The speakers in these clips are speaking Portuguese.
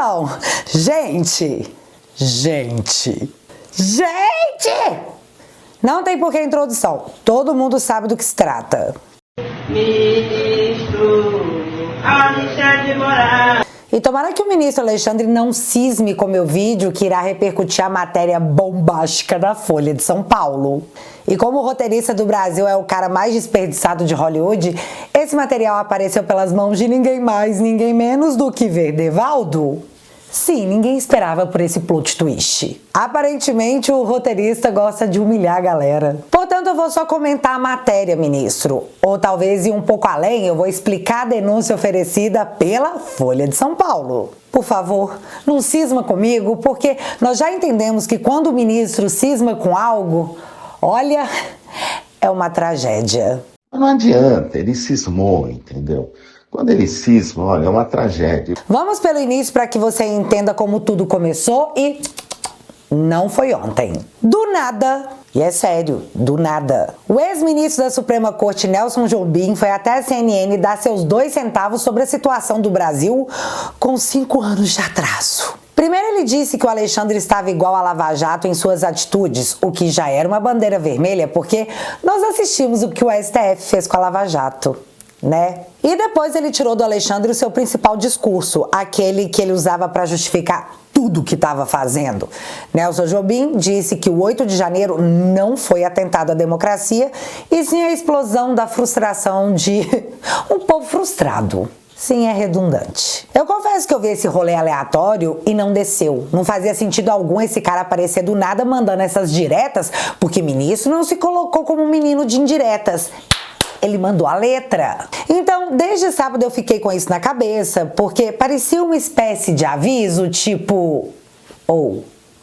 Então, gente! Não tem por que introdução. Todo mundo sabe do que se trata. Ministro Alexandre de Moraes. E tomara que o ministro Alexandre não cisme com meu vídeo que irá repercutir a matéria bombástica da Folha de São Paulo. E como o roteirista do Brasil é o cara mais desperdiçado de Hollywood, esse material apareceu pelas mãos de ninguém mais, ninguém menos do que Verdevaldo. Sim, ninguém esperava por esse plot twist. Aparentemente, o roteirista gosta de humilhar a galera. Portanto, eu vou só comentar a matéria, ministro. Ou talvez ir um pouco além, eu vou explicar a denúncia oferecida pela Folha de São Paulo. Por favor, não cisma comigo, porque nós já entendemos que quando o ministro cisma com algo, olha, é uma tragédia. Não adianta, ele cismou, entendeu? Quando ele cisma, olha, é uma tragédia. Vamos pelo início para que você entenda como tudo começou e não foi ontem. Do nada, e é sério, do nada, o ex-ministro da Suprema Corte, Nelson Jobim, foi até a CNN dar seus 2 centavos sobre a situação do Brasil com 5 anos de atraso. Primeiro ele disse que o Alexandre estava igual a Lava Jato em suas atitudes, o que já era uma bandeira vermelha, porque nós assistimos o que o STF fez com a Lava Jato, né? E depois ele tirou do Alexandre o seu principal discurso, aquele que ele usava para justificar tudo que estava fazendo. Nelson Jobim disse que o 8 de janeiro não foi atentado à democracia, e sim a explosão da frustração de um povo frustrado. Sim, é redundante. Eu confesso que eu vi esse rolê aleatório e não desceu. Não fazia sentido algum esse cara aparecer do nada mandando essas diretas, porque ministro não se colocou como um menino de indiretas. Ele mandou a letra. Então, desde sábado eu fiquei com isso na cabeça, porque parecia uma espécie de aviso, tipo,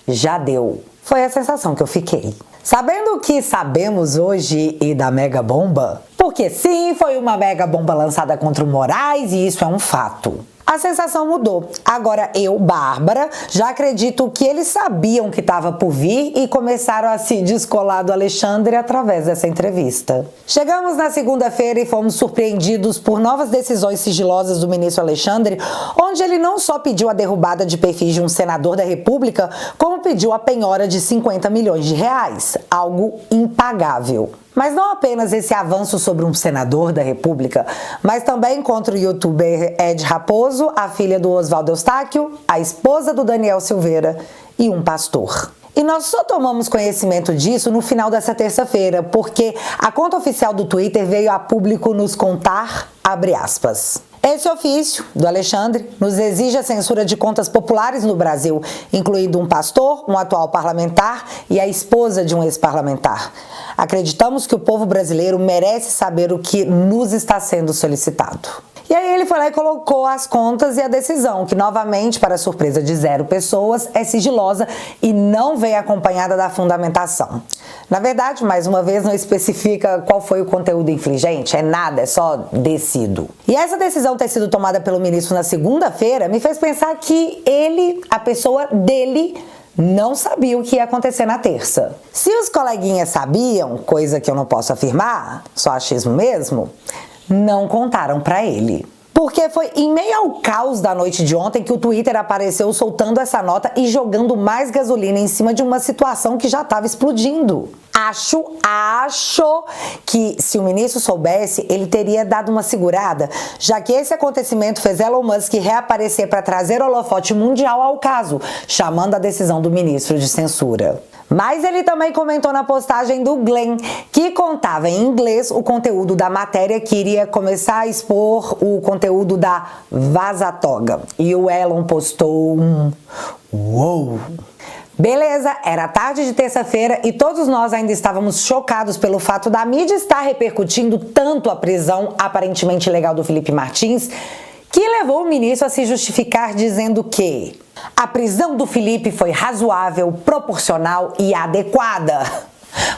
já deu. Foi a sensação que eu fiquei. Sabendo o que sabemos hoje e da mega bomba, porque sim, foi uma mega bomba lançada contra o Moraes e isso é um fato. A sensação mudou. Agora eu, Bárbara, já acredito que eles sabiam que estava por vir e começaram a se descolar do Alexandre através dessa entrevista. Chegamos na segunda-feira e fomos surpreendidos por novas decisões sigilosas do ministro Alexandre, onde ele não só pediu a derrubada de perfis de um senador da República, como pediu a penhora de 50 milhões de reais, algo impagável. Mas não apenas esse avanço sobre um senador da República, mas também contra o youtuber Ed Raposo, a filha do Oswaldo Eustáquio, a esposa do Daniel Silveira e um pastor. E nós só tomamos conhecimento disso no final dessa terça-feira, porque a conta oficial do Twitter veio a público nos contar, abre aspas, esse ofício do Alexandre nos exige a censura de contas populares no Brasil, incluindo um pastor, um atual parlamentar e a esposa de um ex-parlamentar. Acreditamos que o povo brasileiro merece saber o que nos está sendo solicitado. E aí ele foi lá e colocou as contas e a decisão, que novamente, para surpresa de 0 pessoas, é sigilosa e não vem acompanhada da fundamentação. Na verdade, mais uma vez, não especifica qual foi o conteúdo infligente, é nada, é só descido. E essa decisão ter sido tomada pelo ministro na segunda-feira me fez pensar que ele, a pessoa dele, não sabia o que ia acontecer na terça. Se os coleguinhas sabiam, coisa que eu não posso afirmar, só achismo mesmo, não contaram pra ele. Porque foi em meio ao caos da noite de ontem que o Twitter apareceu soltando essa nota e jogando mais gasolina em cima de uma situação que já estava explodindo. Acho que se o ministro soubesse, ele teria dado uma segurada, já que esse acontecimento fez Elon Musk reaparecer para trazer holofote mundial ao caso, chamando a decisão do ministro de censura. Mas ele também comentou na postagem do Glenn, que contava em inglês o conteúdo da matéria que iria começar a expor o conteúdo da Vazatoga. E o Elon postou um uou! Beleza, era tarde de terça-feira e todos nós ainda estávamos chocados pelo fato da mídia estar repercutindo tanto a prisão aparentemente ilegal do Felipe Martins, que levou o ministro a se justificar dizendo que a prisão do Felipe foi razoável, proporcional e adequada.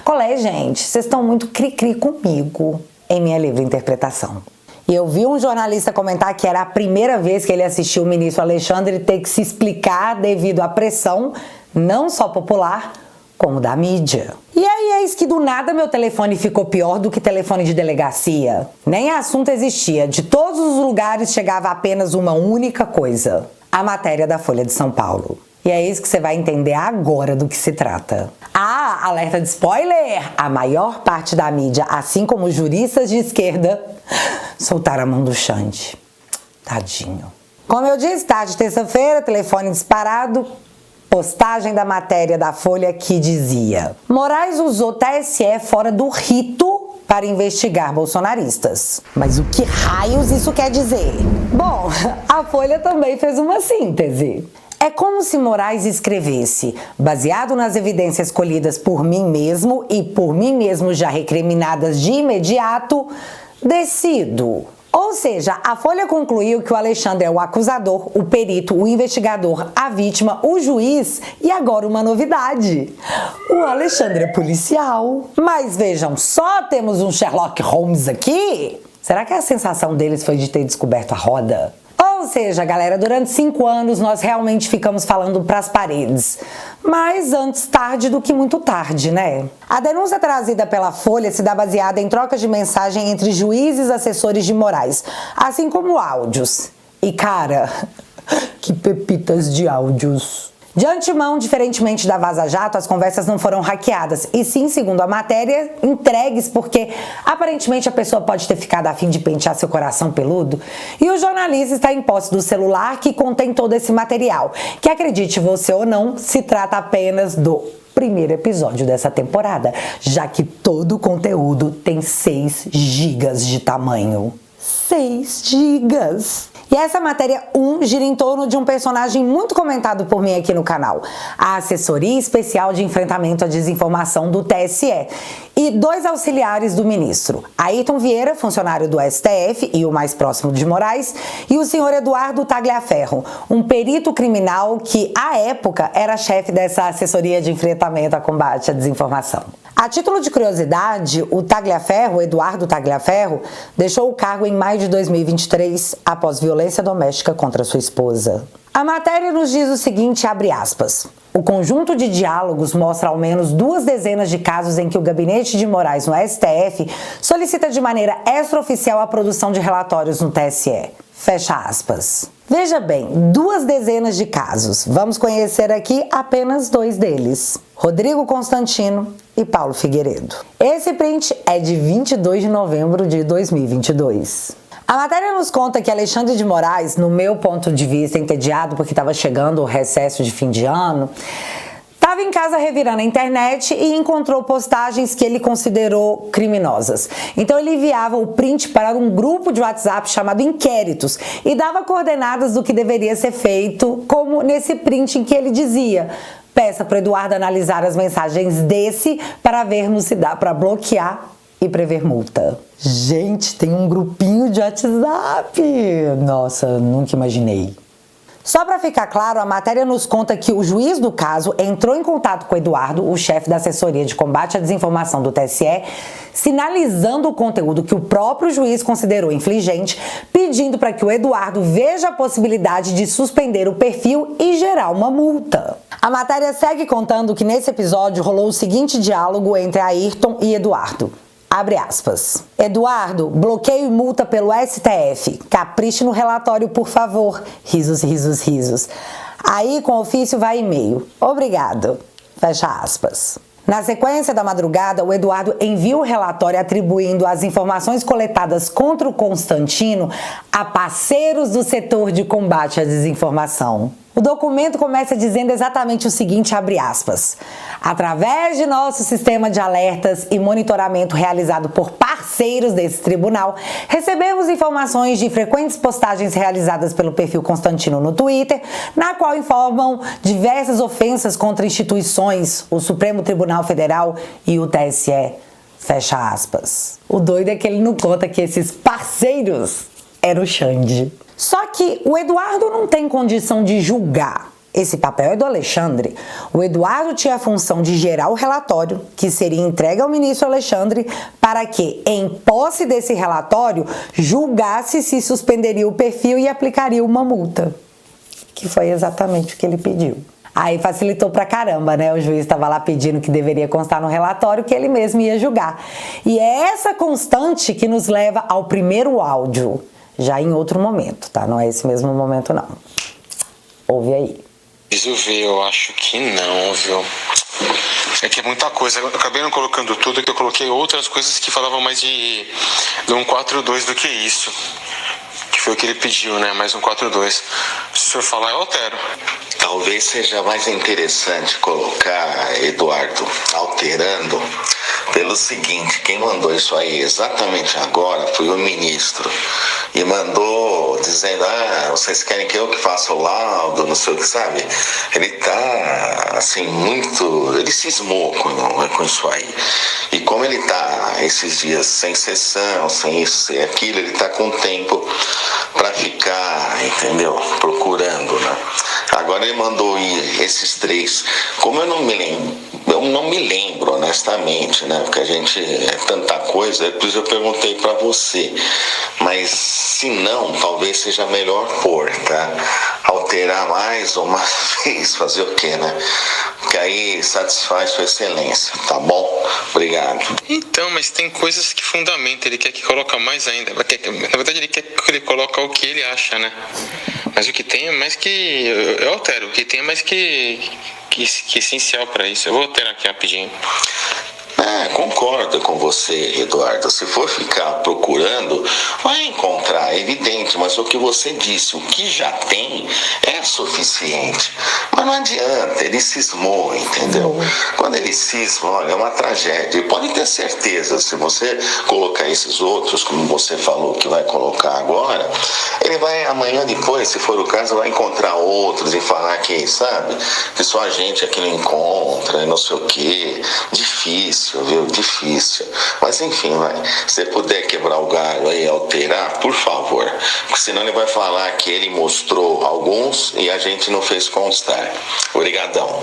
Qual é, gente? Vocês estão muito cri-cri comigo, em minha livre interpretação. E eu vi um jornalista comentar que era a primeira vez que ele assistiu o ministro Alexandre ter que se explicar devido à pressão, não só popular, como da mídia. E aí eis que do nada meu telefone ficou pior do que telefone de delegacia. Nem assunto existia, de todos os lugares chegava apenas uma única coisa. A matéria da Folha de São Paulo. E é isso que você vai entender agora do que se trata. Ah, alerta de spoiler! A maior parte da mídia, assim como juristas de esquerda, soltaram a mão do Xande. Tadinho. Como eu disse, tarde de terça-feira, telefone disparado, postagem da matéria da Folha que dizia: Moraes usou TSE fora do rito para investigar bolsonaristas. Mas o que raios isso quer dizer? Bom, a Folha também fez uma síntese. É como se Moraes escrevesse: baseado nas evidências colhidas por mim mesmo e por mim mesmo já recriminadas de imediato, decido. Ou seja, a Folha concluiu que o Alexandre é o acusador, o perito, o investigador, a vítima, o juiz e agora uma novidade: o Alexandre é policial. Mas vejam, só temos um Sherlock Holmes aqui? Será que a sensação deles foi de ter descoberto a roda? Ou seja, galera, durante 5 anos nós realmente ficamos falando pras paredes. Mas antes tarde do que muito tarde, né? A denúncia trazida pela Folha se dá baseada em trocas de mensagem entre juízes e assessores de Moraes, assim como áudios. E cara, que pepitas de áudios. De antemão, diferentemente da Vaza Jato, as conversas não foram hackeadas, e sim, segundo a matéria, entregues porque aparentemente a pessoa pode ter ficado a fim de pentear seu coração peludo, e o jornalista está em posse do celular que contém todo esse material, que, acredite você ou não, se trata apenas do primeiro episódio dessa temporada, já que todo o conteúdo tem 6 gigas de tamanho. 6 gigas! E essa matéria 1 gira em torno de um personagem muito comentado por mim aqui no canal, a Assessoria Especial de Enfrentamento à Desinformação do TSE, e 2 auxiliares do ministro, Ayrton Vieira, funcionário do STF e o mais próximo de Moraes, e o senhor Eduardo Tagliaferro, um perito criminal que, à época, era chefe dessa Assessoria de Enfrentamento ao Combate à Desinformação. A título de curiosidade, o Tagliaferro, Eduardo Tagliaferro, deixou o cargo em maio de 2023 após violência doméstica contra sua esposa. A matéria nos diz o seguinte, abre aspas: o conjunto de diálogos mostra ao menos 2 dezenas de casos em que o gabinete de Moraes no STF solicita de maneira extraoficial a produção de relatórios no TSE. Fecha aspas. Veja bem, 2 dezenas de casos. Vamos conhecer aqui apenas 2 deles: Rodrigo Constantino e Paulo Figueiredo. Esse print é de 22 de novembro de 2022. A matéria nos conta que Alexandre de Moraes, no meu ponto de vista, entediado porque estava chegando o recesso de fim de ano, estava em casa revirando a internet e encontrou postagens que ele considerou criminosas. Então ele enviava o print para um grupo de WhatsApp chamado Inquéritos e dava coordenadas do que deveria ser feito, como nesse print em que ele dizia: peça para o Eduardo analisar as mensagens desse para vermos se dá para bloquear e prever multa. Gente, tem um grupinho de WhatsApp! Nossa, nunca imaginei. Só para ficar claro, a matéria nos conta que o juiz do caso entrou em contato com o Eduardo, o chefe da Assessoria de Combate à Desinformação do TSE, sinalizando o conteúdo que o próprio juiz considerou infligente, pedindo para que o Eduardo veja a possibilidade de suspender o perfil e gerar uma multa. A matéria segue contando que nesse episódio rolou o seguinte diálogo entre Ayrton e Eduardo. Abre aspas. Eduardo, bloqueio e multa pelo STF. Capriche no relatório, por favor. Risos, risos, risos. Aí, com ofício, vai e-mail. Obrigado. Fecha aspas. Na sequência da madrugada, o Eduardo envia o relatório atribuindo as informações coletadas contra o Constantino a parceiros do setor de combate à desinformação. O documento começa dizendo exatamente o seguinte, abre aspas: através de nosso sistema de alertas e monitoramento realizado por parceiros desse tribunal, recebemos informações de frequentes postagens realizadas pelo perfil Constantino no Twitter, na qual informam diversas ofensas contra instituições, o Supremo Tribunal Federal e o TSE. Fecha aspas. O doido é que ele não conta que esses parceiros eram o Xande. Só que o Eduardo não tem condição de julgar. Esse papel é do Alexandre. O Eduardo tinha a função de gerar o relatório, que seria entregue ao ministro Alexandre, para que, em posse desse relatório, julgasse se suspenderia o perfil e aplicaria uma multa. Que foi exatamente o que ele pediu. Aí facilitou pra caramba, né? O juiz estava lá pedindo que deveria constar no relatório que ele mesmo ia julgar. E é essa constante que nos leva ao primeiro áudio. Já em outro momento, tá? Não é esse mesmo momento, não. Ouve aí. Preciso ver, eu acho que não, viu? É que é muita coisa. Eu acabei não colocando tudo, que eu coloquei outras coisas que falavam mais de 142 do que isso. Que foi o que ele pediu, né? Mais 142. Se o senhor falar, eu altero. Talvez seja mais interessante colocar, Eduardo, alterando, pelo seguinte: quem mandou isso aí exatamente agora foi o ministro. E mandou dizendo, vocês querem que eu que faça o laudo, não sei o que, sabe? Ele tá, assim, ele cismou com isso aí. E como ele tá esses dias sem sessão, sem isso, sem aquilo, ele tá com tempo para ficar, entendeu? Procurando, né? Agora ele mandou ir esses 3. Como eu não me lembro, honestamente, né? Porque a gente é tanta coisa, por isso eu perguntei para você. Mas se não, talvez seja melhor pôr, tá? Alterar mais uma vez, fazer o quê, né? Porque aí satisfaz sua excelência, tá bom? Obrigado. Então, mas tem coisas que fundamentam, ele quer que coloque mais ainda. Na verdade, ele quer que ele coloque o que ele acha, né? Mas o que tem é mais que... Eu altero, o que tem é mais que essencial para isso. Eu vou alterar aqui rapidinho. Concordo com você, Eduardo. Se for ficar procurando, vai encontrar, é evidente, mas o que você disse, o que já tem é suficiente. Mas não adianta, ele cismou, entendeu? Quando ele cisma, olha, é uma tragédia. E pode ter certeza, se você colocar esses outros, como você falou que vai colocar agora, ele vai amanhã depois, se for o caso, vai encontrar outros e falar que, sabe, que só a gente aqui não encontra, não sei o quê. Difícil, viu? Difícil. Mas enfim, se você puder quebrar o galho aí, alterar, por favor. Porque senão ele vai falar que ele mostrou alguns e a gente não fez constar. Obrigadão.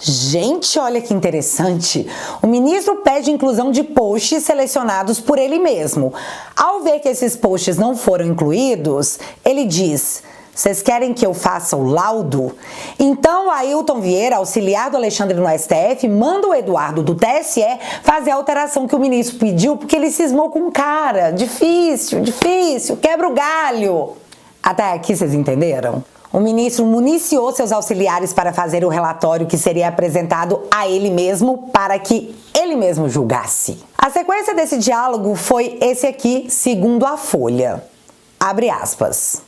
Gente, olha que interessante. O ministro pede inclusão de posts selecionados por ele mesmo. Ao ver que esses posts não foram incluídos, ele diz: vocês querem que eu faça o laudo? Então, Ailton Vieira, auxiliar do Alexandre no STF, manda o Eduardo do TSE fazer a alteração que o ministro pediu, porque ele cismou com o cara. Difícil, quebra o galho. Até aqui vocês entenderam? O ministro municiou seus auxiliares para fazer o relatório que seria apresentado a ele mesmo para que ele mesmo julgasse. A sequência desse diálogo foi esse aqui, segundo a Folha. Abre aspas.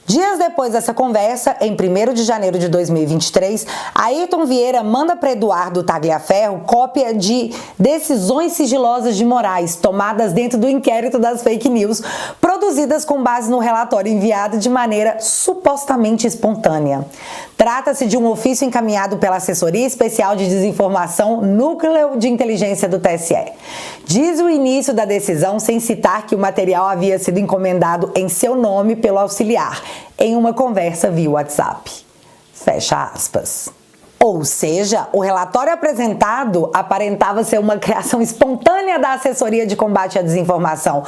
Dias depois dessa conversa, em 1º de janeiro de 2023, Ailton Vieira manda para Eduardo Tagliaferro cópia de decisões sigilosas de Moraes tomadas dentro do inquérito das fake news, produzidas com base no relatório enviado de maneira supostamente espontânea. Trata-se de um ofício encaminhado pela Assessoria Especial de Desinformação Núcleo de Inteligência do TSE. Diz o início da decisão sem citar que o material havia sido encomendado em seu nome pelo auxiliar, em uma conversa via WhatsApp. Fecha aspas. Ou seja, o relatório apresentado aparentava ser uma criação espontânea da Assessoria de Combate à Desinformação.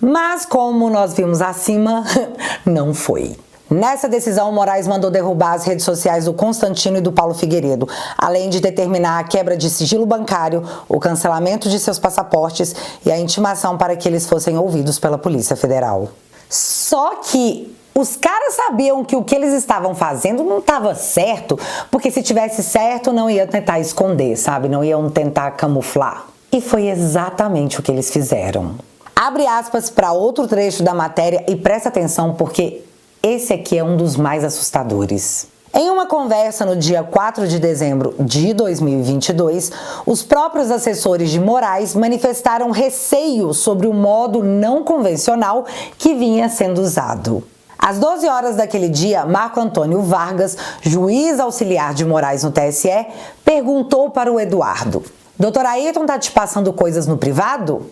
Mas, como nós vimos acima, não foi. Nessa decisão, Moraes mandou derrubar as redes sociais do Constantino e do Paulo Figueiredo, além de determinar a quebra de sigilo bancário, o cancelamento de seus passaportes e a intimação para que eles fossem ouvidos pela Polícia Federal. Só que os caras sabiam que o que eles estavam fazendo não estava certo, porque se tivesse certo não iam tentar esconder, sabe? Não iam tentar camuflar. E foi exatamente o que eles fizeram. Abre aspas para outro trecho da matéria e presta atenção porque esse aqui é um dos mais assustadores. Em uma conversa no dia 4 de dezembro de 2022, os próprios assessores de Moraes manifestaram receio sobre o modo não convencional que vinha sendo usado. Às 12 horas daquele dia, Marco Antônio Vargas, juiz auxiliar de Moraes no TSE, perguntou para o Eduardo: Doutor Ailton tá te passando coisas no privado?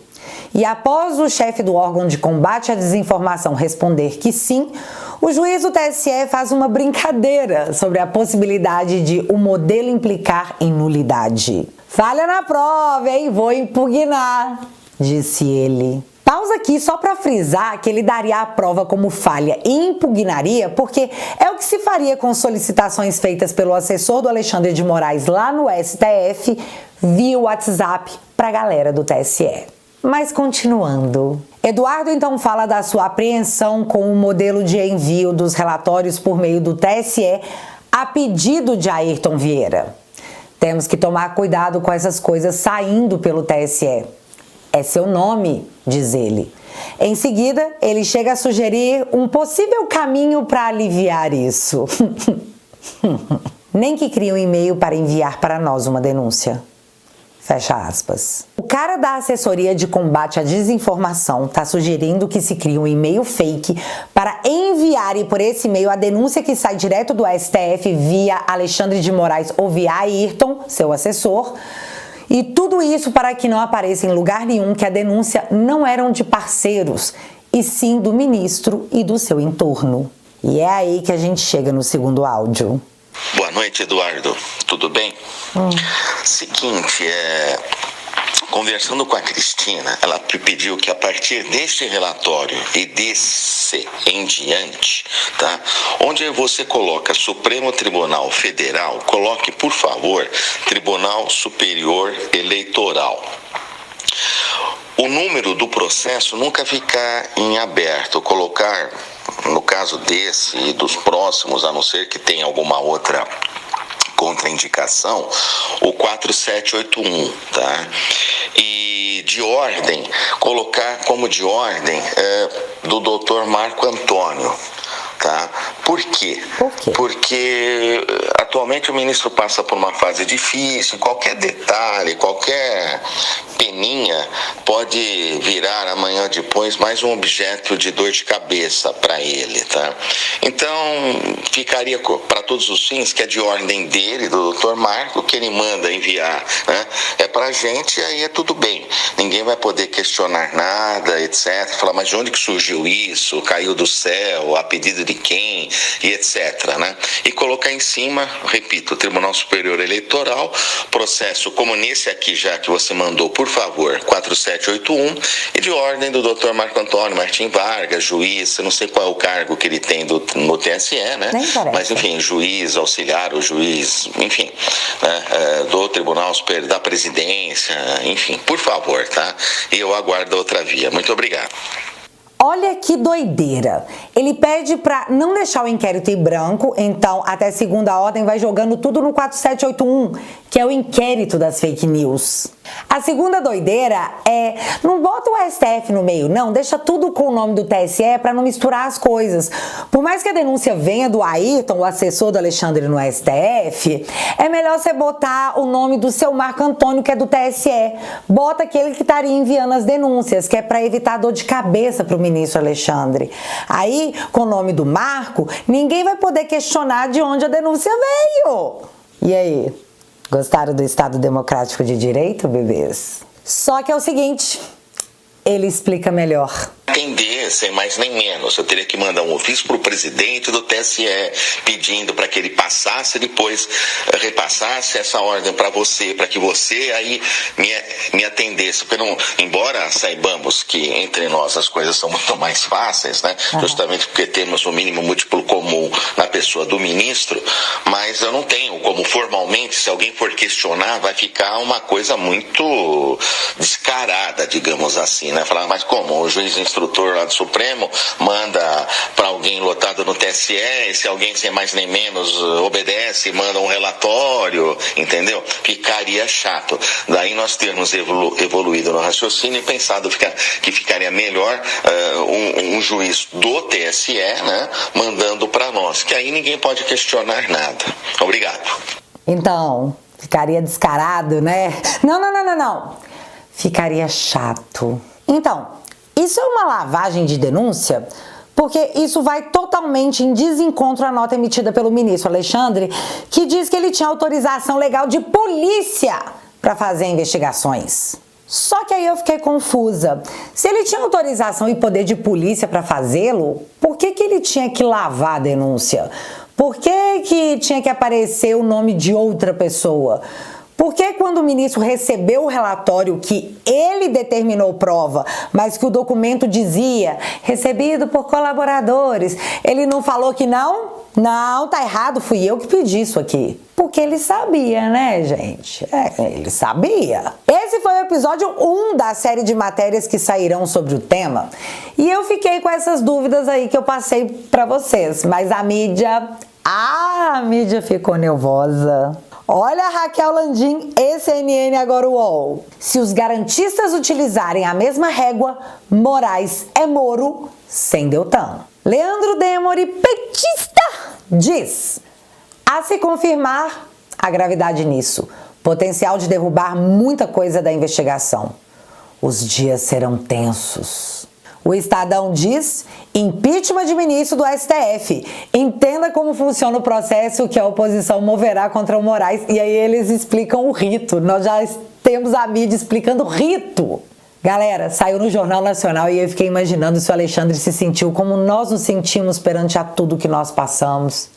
E após o chefe do órgão de combate à desinformação responder que sim, o juiz do TSE faz uma brincadeira sobre a possibilidade de o modelo implicar em nulidade. Falha na prova, hein? Vou impugnar, disse ele. Pausa aqui só para frisar que ele daria a prova como falha e impugnaria, porque é o que se faria com solicitações feitas pelo assessor do Alexandre de Moraes lá no STF via WhatsApp para a galera do TSE. Mas continuando, Eduardo então fala da sua apreensão com o modelo de envio dos relatórios por meio do TSE a pedido de Ayrton Vieira. Temos que tomar cuidado com essas coisas saindo pelo TSE. É seu nome, diz ele. Em seguida, ele chega a sugerir um possível caminho para aliviar isso. Nem que crie um e-mail para enviar para nós uma denúncia. Fecha aspas. O cara da assessoria de combate à desinformação está sugerindo que se crie um e-mail fake para enviar por esse e-mail a denúncia que sai direto do STF via Alexandre de Moraes ou via Ayrton, seu assessor. E tudo isso para que não apareça em lugar nenhum que a denúncia não eram de parceiros, e sim do ministro e do seu entorno. E é aí que a gente chega no segundo áudio. Boa noite, Eduardo. Tudo bem? Seguinte, conversando com a Cristina, ela pediu que a partir deste relatório e desse em diante, tá? Onde você coloca Supremo Tribunal Federal, coloque, por favor, Tribunal Superior Eleitoral. O número do processo nunca ficar em aberto, colocar, no caso desse e dos próximos, a não ser que tenha alguma outra contraindicação, o 4781, tá? E de ordem, colocar como de ordem do Dr. Marco Antônio, tá? Por quê? Por quê? Porque atualmente o ministro passa por uma fase difícil, qualquer detalhe, qualquer peninha pode virar amanhã ou depois mais um objeto de dor de cabeça para ele, tá? Então, ficaria para todos os fins que é de ordem dele, do Dr. Marco, que ele manda enviar, né? É pra gente, aí é tudo bem. Ninguém vai poder questionar nada, etc. Falar, mas de onde que surgiu isso? Caiu do céu? A pedido de quem? E etc, né? E colocar em cima, repito, Tribunal Superior Eleitoral, processo como nesse aqui já que você mandou, por favor, 4781, e de ordem do Dr. Marco Antônio Martim Vargas, juiz, eu não sei qual é o cargo que ele tem no TSE, né? Mas enfim, juiz auxiliar, ou juiz, enfim, né? Do Tribunal Superior da Presidência, enfim, por favor, tá? E eu aguardo outra via. Muito obrigado. Olha que doideira. Ele pede para não deixar o inquérito em branco, então até segunda ordem vai jogando tudo no 4781, que é o inquérito das fake news. A segunda doideira é, não bota o STF no meio, não, deixa tudo com o nome do TSE para não misturar as coisas. Por mais que a denúncia venha do Ayrton, o assessor do Alexandre no STF, é melhor você botar o nome do seu Marco Antônio, que é do TSE. Bota aquele que estaria enviando as denúncias, que é para evitar dor de cabeça para o ministro Alexandre. Aí, com o nome do Marco, ninguém vai poder questionar de onde a denúncia veio. E aí? Gostaram do Estado Democrático de Direito, bebês? Só que é o seguinte, ele explica melhor. Entender, sem mais nem menos. Eu teria que mandar um ofício para o presidente do TSE pedindo para que ele passasse, depois repassasse essa ordem para você, para que você aí me atendesse. Porque não, embora saibamos que entre nós as coisas são muito mais fáceis, né? Justamente porque temos o mínimo múltiplo comum na pessoa do ministro, mas eu não tenho como formalmente, se alguém for questionar, vai ficar uma coisa muito descarada, digamos assim, né? Falar, mas como? O juiz instrutor lá do Supremo manda para alguém lotado no TSE, e se alguém sem mais nem menos obedece, manda um relatório, entendeu? Ficaria chato. Daí nós termos evoluído no raciocínio e pensado que ficaria melhor um juiz do TSE, né, mandando para nós, que aí ninguém pode questionar nada. Obrigado. Então, ficaria descarado, né? Não. Ficaria chato. Então, isso é uma lavagem de denúncia? Porque isso vai totalmente em desencontro à nota emitida pelo ministro Alexandre, que diz que ele tinha autorização legal de polícia para fazer investigações. Só que aí eu fiquei confusa. Se ele tinha autorização e poder de polícia para fazê-lo, por que ele tinha que lavar a denúncia? Por que tinha que aparecer o nome de outra pessoa? Porque quando o ministro recebeu o relatório que ele determinou prova, mas que o documento dizia recebido por colaboradores, ele não falou que não? Não, tá errado, fui eu que pedi isso aqui. Porque ele sabia, né, gente? Ele sabia. Esse foi o episódio 1 da série de matérias que sairão sobre o tema. E eu fiquei com essas dúvidas aí que eu passei pra vocês. Mas a mídia ficou nervosa. Olha a Raquel Landim e CNN Agora UOL. Se os garantistas utilizarem a mesma régua, Moraes é Moro sem Deltan. Leandro Demore, petista, diz: a se confirmar a gravidade nisso, potencial de derrubar muita coisa da investigação. Os dias serão tensos. O Estadão diz: impeachment de ministro do STF. Entenda como funciona o processo que a oposição moverá contra o Moraes. E aí eles explicam o rito. Nós já temos a mídia explicando o rito. Galera, saiu no Jornal Nacional e eu fiquei imaginando se o Alexandre se sentiu como nós nos sentimos perante a tudo que nós passamos.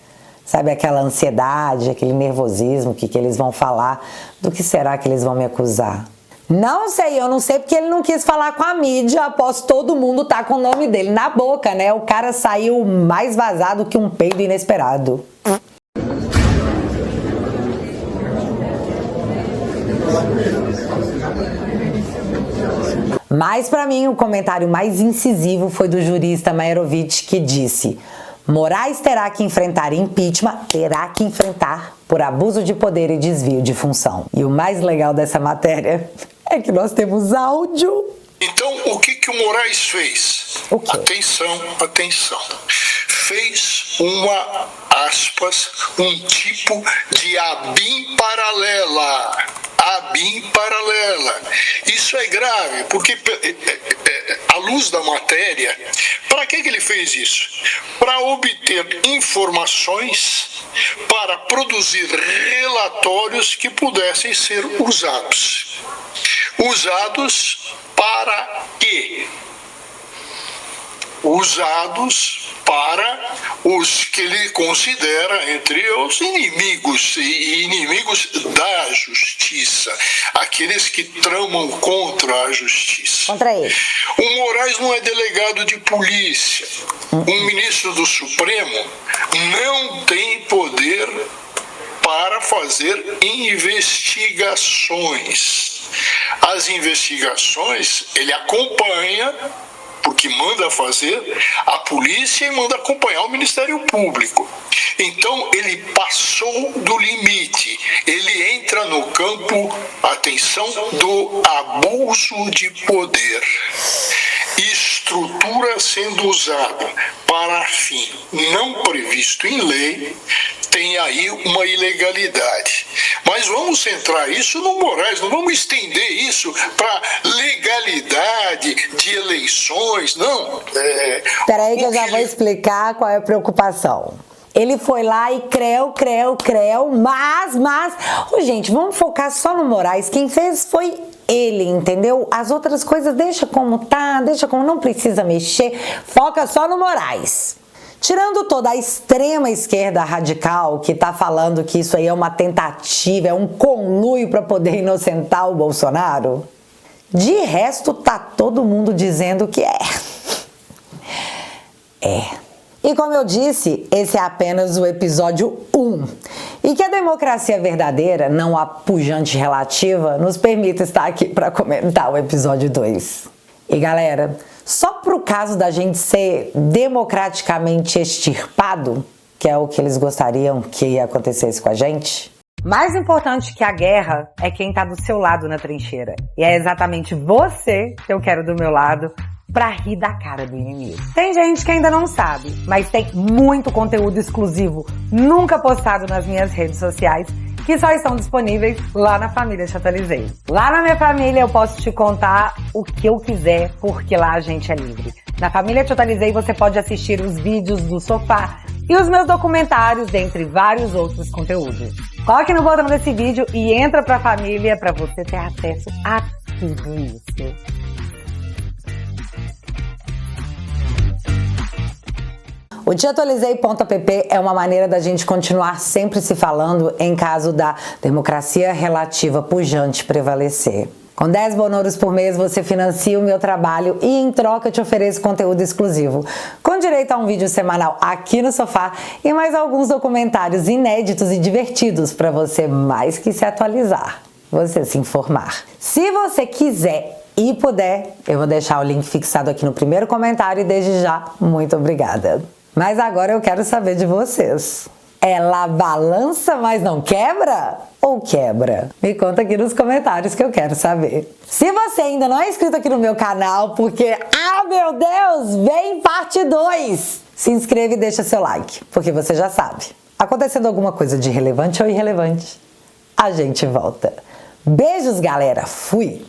Sabe, aquela ansiedade, aquele nervosismo, o que eles vão falar, do que será que eles vão me acusar? Não sei, eu não sei porque ele não quis falar com a mídia após todo mundo tá com o nome dele na boca, né? O cara saiu mais vazado que um peido inesperado. Mas para mim o comentário mais incisivo foi do jurista Maierovitch, que disse: Moraes terá que enfrentar impeachment, por abuso de poder e desvio de função. E o mais legal dessa matéria é que nós temos áudio. Então, o que o Moraes fez? O quê? Atenção. Fez um tipo de ABIN paralela. Isso é grave, porque à luz da matéria, para que ele fez isso? Para obter informações, para produzir relatórios que pudessem ser usados. Usados para quê? Usados para os que ele considera entre os inimigos da justiça, aqueles que tramam contra a justiça. Contra ele. O Moraes não é delegado de polícia. Um ministro do Supremo não tem poder para fazer investigações. As investigações ele acompanha, porque manda fazer a polícia e manda acompanhar o Ministério Público. Então, ele passou do limite. Ele entra no campo, atenção, do abuso de poder. Estrutura sendo usada para fim não previsto em lei, tem aí uma ilegalidade. Mas vamos centrar isso no Moraes, não vamos estender isso para legalidade de eleições, não. Peraí que eu já vou explicar qual é a preocupação. Ele foi lá e creu, mas... Ô, gente, vamos focar só no Moraes. Quem fez foi ele, entendeu? As outras coisas deixa como tá, deixa como não precisa mexer. Foca só no Moraes. Tirando toda a extrema esquerda radical que tá falando que isso aí é uma tentativa, é um conluio para poder inocentar o Bolsonaro, de resto tá todo mundo dizendo que é. E como eu disse, esse é apenas o episódio 1. E que a democracia verdadeira, não a pujante relativa, nos permita estar aqui para comentar o episódio 2. E galera, só pro caso da gente ser democraticamente extirpado, que é o que eles gostariam que acontecesse com a gente, mais importante que a guerra é quem tá do seu lado na trincheira. E é exatamente você que eu quero do meu lado, pra rir da cara do inimigo. Tem gente que ainda não sabe, mas tem muito conteúdo exclusivo, nunca postado nas minhas redes sociais, que só estão disponíveis lá na família Te Atualizei. Lá na minha família eu posso te contar o que eu quiser, porque lá a gente é livre. Na família Te Atualizei você pode assistir os vídeos do sofá e os meus documentários, dentre vários outros conteúdos. Coloque no botão desse vídeo e entra pra família pra você ter acesso a tudo isso. O TeAtualizei.app é uma maneira da gente continuar sempre se falando em caso da democracia relativa pujante prevalecer. Com 10 bonoros por mês você financia o meu trabalho e em troca eu te ofereço conteúdo exclusivo, com direito a um vídeo semanal aqui no sofá e mais alguns documentários inéditos e divertidos para você mais que se atualizar, você se informar. Se você quiser e puder, eu vou deixar o link fixado aqui no primeiro comentário e desde já, muito obrigada. Mas agora eu quero saber de vocês. Ela balança, mas não quebra? Ou quebra? Me conta aqui nos comentários que eu quero saber. Se você ainda não é inscrito aqui no meu canal, porque, meu Deus, vem parte 2! Se inscreva e deixa seu like, porque você já sabe. Acontecendo alguma coisa de relevante ou irrelevante, a gente volta. Beijos, galera! Fui!